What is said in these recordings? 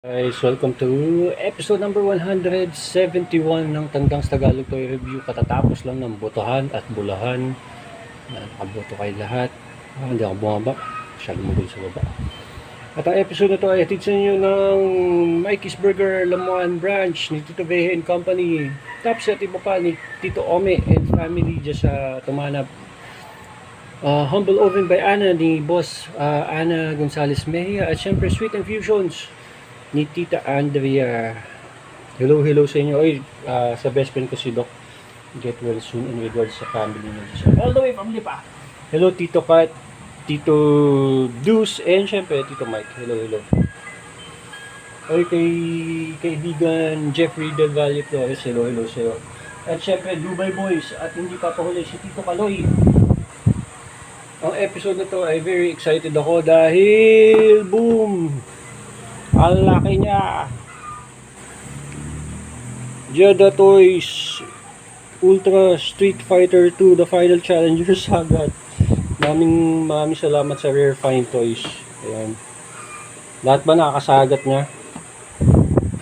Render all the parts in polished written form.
Guys, welcome to episode number 171 ng Tandang Tagalog Toy Review. Katatapos lang ng botohan at bulahan. Nakaboto kayo lahat. Hindi ako bumaba. Masyado magul sa baba. At ang episode na to ay hatid sa inyo ng Mikey's Burger Lamuan Branch ni Tito Veje and Company. Tapos at iba pa ni Tito Ome and family dyan sa Tumanap. Humble Oven by Ana ni Boss Ana Gonzalez Mejia. At syempre Sweet Infusions ni Tita Andrea. Hello sa inyo. Oy, sa best friend ko si Doc. Get well soon and regards sa family niya. All the way from Lipa. Hello Tito Kat, Tito Deuce, and syempre Tito Mike. Hello. Oy, kay kaibigan Jeffrey Del Valle Flores. Hello sa'yo. At syempre Dubai Boys at hindi papahuli si Tito Kaloy. Ang episode na to ay very excited ako dahil boom! Ang laki niya. Jada Toys Ultra Street Fighter 2 The Final Challenger Sagat. Maraming salamat sa Rare Fine Toys. Ayan. Lahat ba nakakasagat niya?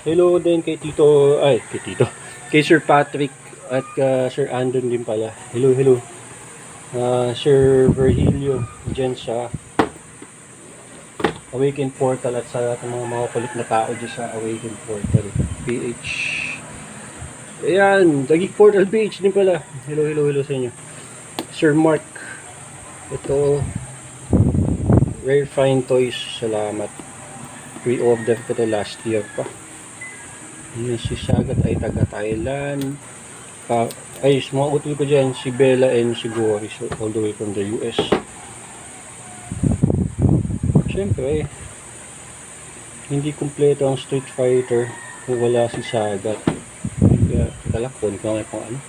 Hello din kay kay Sir Patrick at Sir Andon din pala. Hello. Sir Virgilio dyan sa Awaken Portal at sa lahat ng mga kulit na tao dyan sa Awaken Portal PH. Ayan, Dagig Portal PH din pala. Hello sa inyo. Sir Mark. Ito Rare Fine Toys. Salamat. Pre-order ko to last year pa. Ayan, si Sagat ay taga Thailand. Ay, mga utoy ko dyan, si Bella and si Gory, so all the way from the US. Siyempre, hindi kumpleto ang Street Fighter kung wala si Sagat. Kaya, talakon ko nga kung ano.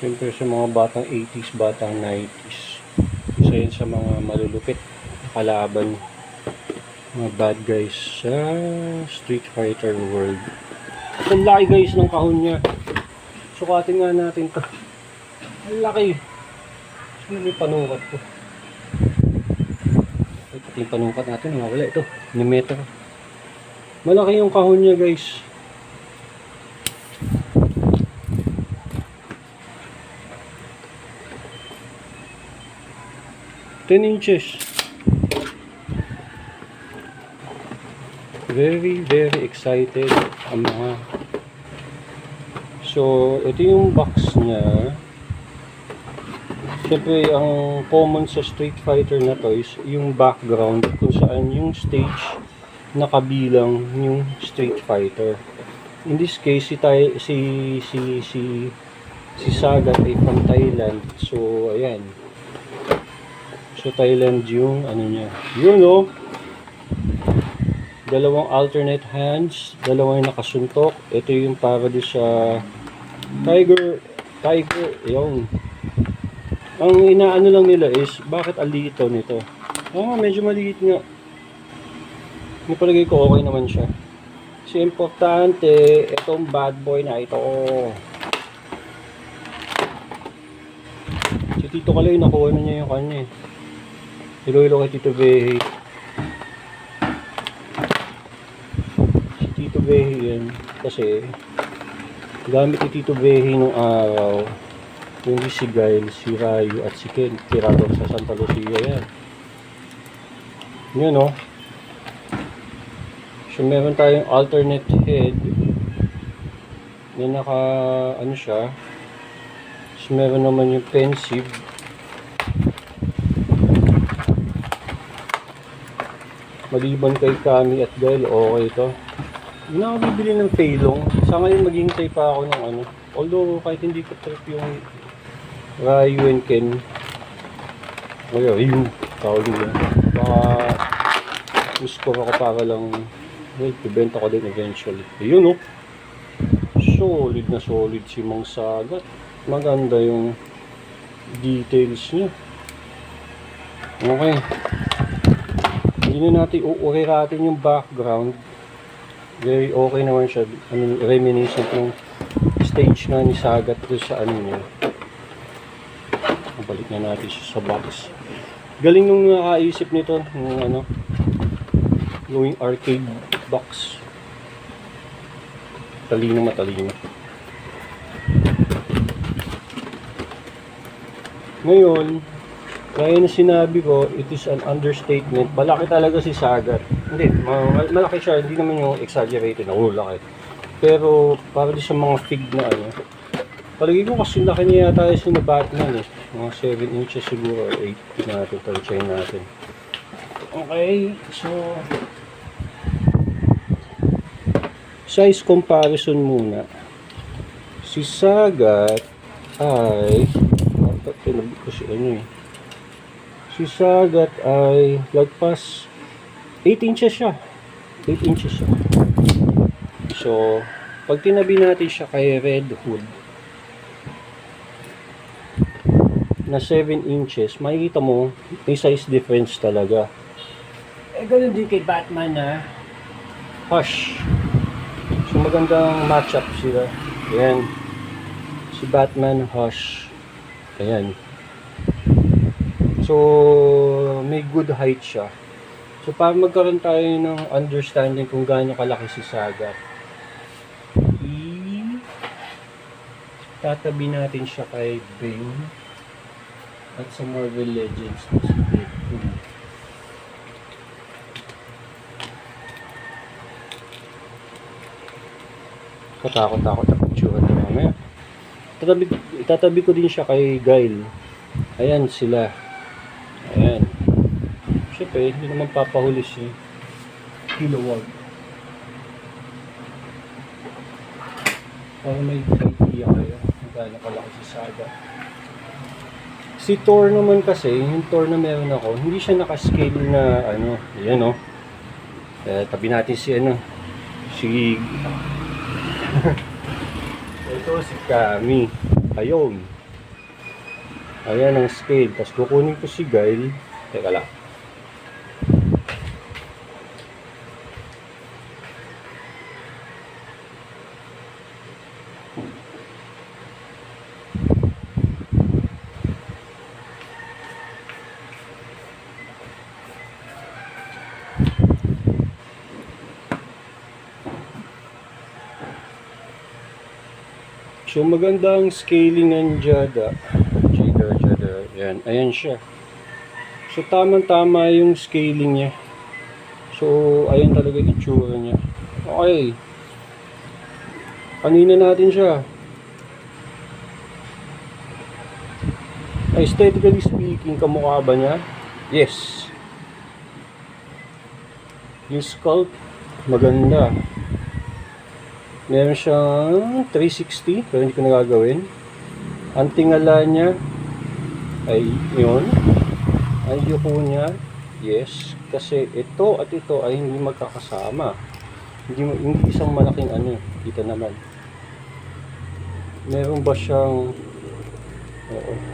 Siyempre sa mga batang 80s, batang 90s. Isa yun sa mga malulupit kalaban, mga bad guys sa Street Fighter world. Ang laki guys ng kahon niya. Sukatin nga natin to. Ang laki. Sino may panukat ko? Ay, pati yung panukat natin, wala ito. Millimeter. Malaki yung kahon niya guys. 10 inches. Very excited ang mga. So, ito yung box niya. Siyempre, ang common sa Street Fighter na toys, yung background kung saan yung stage nakabilang yung Street Fighter. In this case, si Sagat ay from Thailand. So, ayan. So, Thailand yung ano niya. Yun o. Dalawang alternate hands. Dalawang nakasuntok. Ito yung para doon sa Tiger. Yun. Ang inaano lang nila is, bakit alito nito? Medyo maliit nga. Yung palagay ko okay naman siya. Kasi importante, itong bad boy na ito. Si Tito Kaloy, nakuha na niya yung kanya eh. Hello kay Tito Veje. Si Tito Veje yan. Kasi, gamit ni Tito Veje nung araw, yung si Gail, si Rayo, at si Ken, tirado sa Santa Lucia yan. Yan o. So, meron tayong alternate head. May ano siya. So, meron naman yung pensive. Maliban kay Kami at Gail, okay ito. Hindi na ako bibili ng Feilong kasi Sa ngayon, maghihintay pa ako ng ano. Although, kahit hindi ko trip yung Ryu and Ken. Ryu. Tawag nila. Baka gusto ako para lang, well, ibenta ko din eventually. Ayun, oh. Solid na solid si Mang Sagat. Maganda yung details niya. Okay. Hindi na natin uuriratin yung background. Very okay naman siya. Reminiscent ng stage na ni Sagat doon sa ano niya. Balik na natin siya sa box. Galing nung nakaisip nito ng ano, yung arcade box. Talino matalino. Ngayon, kaya na sinabi ko, it is an understatement. Malaki talaga si Sagat. Hindi, malaki siya. Hindi naman yung exaggerated na laki. Pero, para sa mga fig na ano, palagi ko kasi laki niya yata yung na Batman eh. Mga 7 inches siguro or 8 natin. Try natin. Okay, so size comparison muna. Si Sagat ay tinabit ko si ano eh. Si Sagat ay lagpas 8 inches siya. 8 inches siya. So, pag tinabi natin siya kay Red Hood na 7 inches, makikita mo may size difference talaga. Eh, ganun din kay Batman na Hush. So, magandang matchup sila. Ayan. Si Batman, Hush. Ayan. So, may good height siya. So, para magkaroon tayo ng understanding kung gaano kalaki si Sagat, tatabi natin siya kay Bane at sa Marvel Legends na si Deadpool. Katakot-takot ang picture ito mamaya. Itatabi ko din siya kay Guile. Ayan sila. Ayan. Siyempre, hindi naman papahuli si Kilowog. Para may idea kayo kung gaano kalaki si Sagat. Si Thor naman kasi, yung Thor na meron ako, hindi siya naka-scale na ano, yan o. Tabi natin si ano, si ito si Kami. Ayun. Ayan ang scale. Tapos kukunin ko si Guile. Teka lang. So maganda ang scaling ng Jada. Ayan, ayan siya. So tamang-tama yung scaling niya. So ayan talaga yung itsura niya. Okay. Kanina natin siya. Aesthetically speaking, kamukha ba niya? Yes. Yung sculpt, maganda. Meron siyang 360, pero hindi ko nagagawin. Ang tingala niya ay yun. Ang yuko niya, yes. Kasi ito at ito ay hindi magkakasama. Hindi isang malaking ano. Kita naman. Meron ba siyang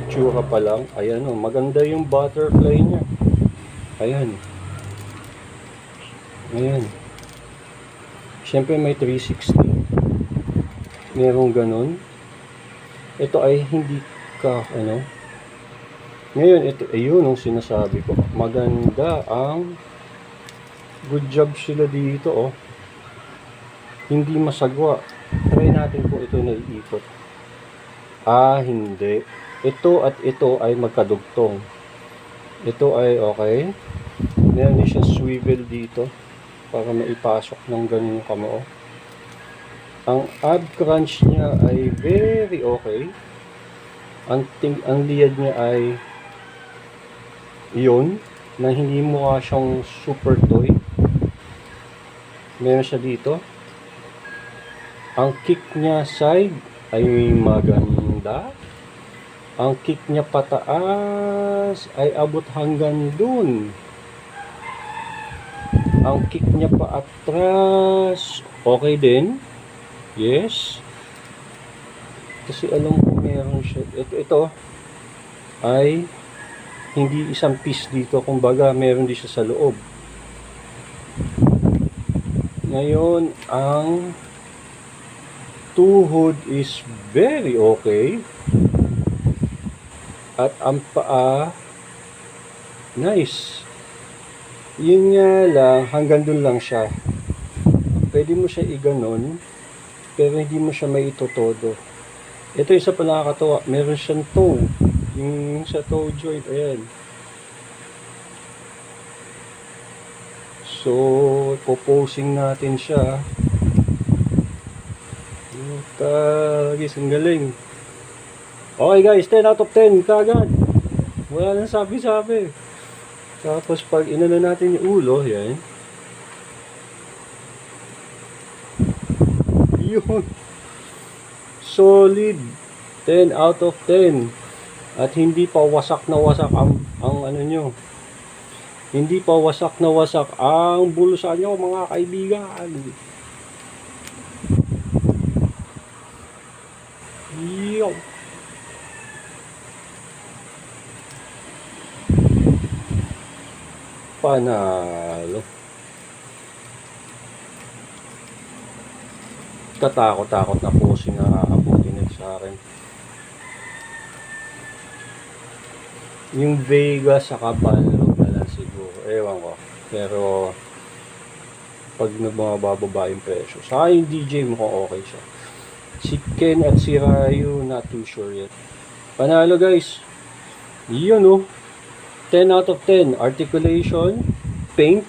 itsura pa lang? Ayan o, maganda yung butterfly niya. Ayan. Ayan. Siyempre may 360. Merong ganun. Ito ay hindi ka ano. Ngayon ito ayun ang sinasabi ko. Maganda ang good job sila dito oh. Hindi masagwa. Try natin kung ito naiikot. Hindi. Ito at ito ay magkadugtong. Ito ay okay. Meron din siya swivel dito para maipasok ng ganun yung kamao. Ang ab crunch niya ay very okay. Ang liad niya ay yun, na hindi mukha siyang super toy. Meron siya dito. Ang kick niya side ay maganda. Ang kick niya pataas ay abot hanggang dun. Ang kick niya pa atras, okay din. Yes. Kasi alam ko meron siya. Ito ay hindi isang piece dito. Kumbaga, meron din siya sa loob. Ngayon, ang tuhod is very okay. At ang paa, nice. Yun nga lang, hanggang dun lang siya. Pwede mo siya iganon, pero hindi mo siya maitotodo. Ito isa pa nakakatawa, meron siyang toe. Yung sa toe joint, ayan. So, poposing natin siya. Guys, ang galing. Okay guys, 10 out of 10 kagad. Wala nang sabi-sabi. Tapos pag inano natin yung ulo, yan. Yun. Solid. 10 out of 10. At hindi pa wasak na wasak ang ano nyo. Hindi pa wasak na wasak ang bulsa nyo, mga kaibigan. Yo. Panalo. Katakot-takot na posing na aabutin sa akin. Yung Vega sa Kapanlog na lang siguro. Ewan ko. Pero pag nagbababa yung presyo. Sa yung DJ mukhang okay siya. Si Ken at si Ryu, not too sure yet. Panalo guys. Yun oh. 10 out of 10. Articulation, paint.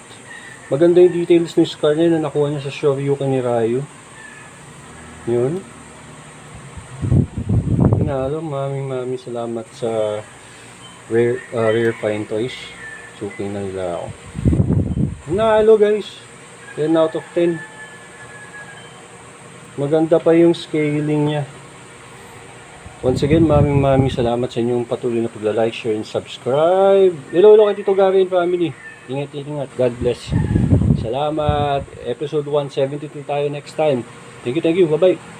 Maganda yung details ng scar niya na nakuha niya sa Shoryuken ni Ryu. Yun. Pinalo, maming salamat sa Rare Fine Toys. Suking na nila ako. Pinalo guys. 10 out of 10. Maganda pa yung scaling niya. Once again, maming salamat sa inyong patuloy na pagla-like, share, and subscribe. Hello kay Tito Gary and family. Ingat. God bless. Salamat. Episode 172 tayo next time. Thank you. Bye-bye.